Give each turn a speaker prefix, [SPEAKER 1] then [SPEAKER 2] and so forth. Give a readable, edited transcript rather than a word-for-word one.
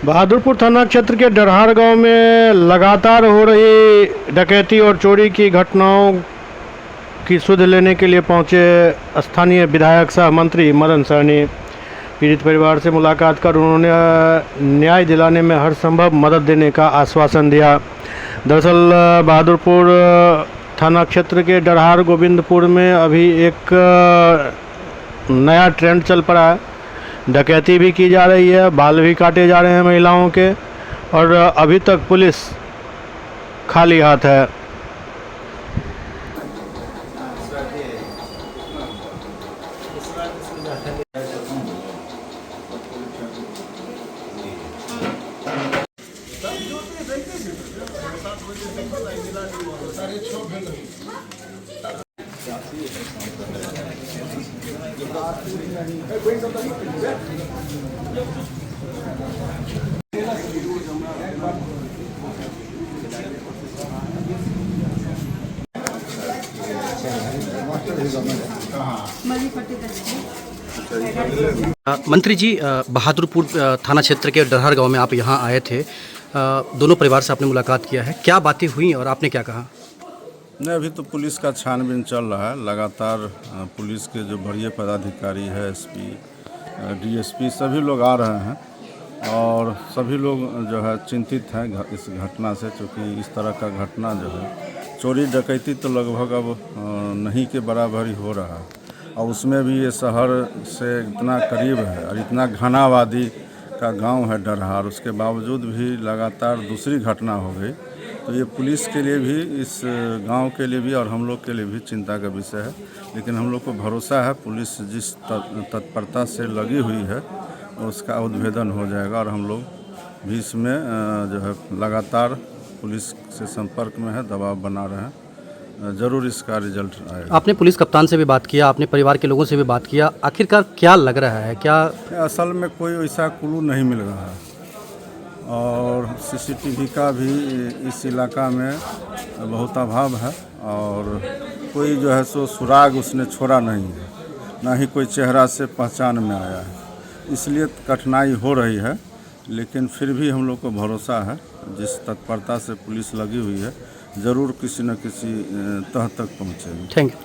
[SPEAKER 1] बहादुरपुर थाना क्षेत्र के डरहार गांव में लगातार हो रही डकैती और चोरी की घटनाओं की सुध लेने के लिए पहुंचे स्थानीय विधायक सह मंत्री मदन सहनी। पीड़ित परिवार से मुलाकात कर उन्होंने न्याय दिलाने में हर संभव मदद देने का आश्वासन दिया। दरअसल बहादुरपुर थाना क्षेत्र के डरहार गोविंदपुर में अभी एक नया ट्रेंड चल पड़ा है। डकैती भी की जा रही है, बाल भी काटे जा रहे हैं महिलाओं के, और अभी तक पुलिस खाली हाथ है।
[SPEAKER 2] मंत्री जी, बहादुरपुर थाना क्षेत्र के डरहर गांव में आप यहां आए थे। दोनों परिवार से आपने मुलाकात किया है, क्या बातें हुई और आपने क्या कहा?
[SPEAKER 3] नहीं, अभी तो पुलिस का छानबीन चल रहा है। लगातार पुलिस के जो वरीय पदाधिकारी है, एसपी, डीएसपी, सभी लोग आ रहे हैं और सभी लोग जो है चिंतित हैं इस घटना से, क्योंकि इस तरह का घटना जो है चोरी डकैती तो लगभग अब नहीं के बराबर ही हो रहा है, और उसमें भी ये शहर से इतना करीब है और इतना घना आबादी का गांव है डरहार, उसके बावजूद भी लगातार दूसरी घटना हो गई। तो ये पुलिस के लिए भी, इस गांव के लिए भी और हम लोग के लिए भी चिंता का विषय है। लेकिन हम लोग को भरोसा है पुलिस जिस तत्परता से लगी हुई है उसका उद्भेदन हो जाएगा, और हम लोग भी इसमें जो है लगातार पुलिस से संपर्क में है, दबाव बना रहे हैं। ज़रूर इसका रिजल्ट आएगा।
[SPEAKER 2] आपने पुलिस कप्तान से भी बात किया, आपने परिवार के लोगों से भी बात किया, आखिरकार क्या लग रहा है? क्या
[SPEAKER 3] असल में कोई ऐसा क्लू नहीं मिल रहा है, और सीसीटीवी का भी इस इलाका में बहुत अभाव है, और कोई जो है सो सुराग उसने छोड़ा नहीं है, ना ही कोई चेहरा से पहचान में आया है। इसलिए कठिनाई हो रही है, लेकिन फिर भी हम लोग को भरोसा है जिस तत्परता से पुलिस लगी हुई है ज़रूर किसी न किसी तह तक पहुँचेगी।
[SPEAKER 2] Thank you.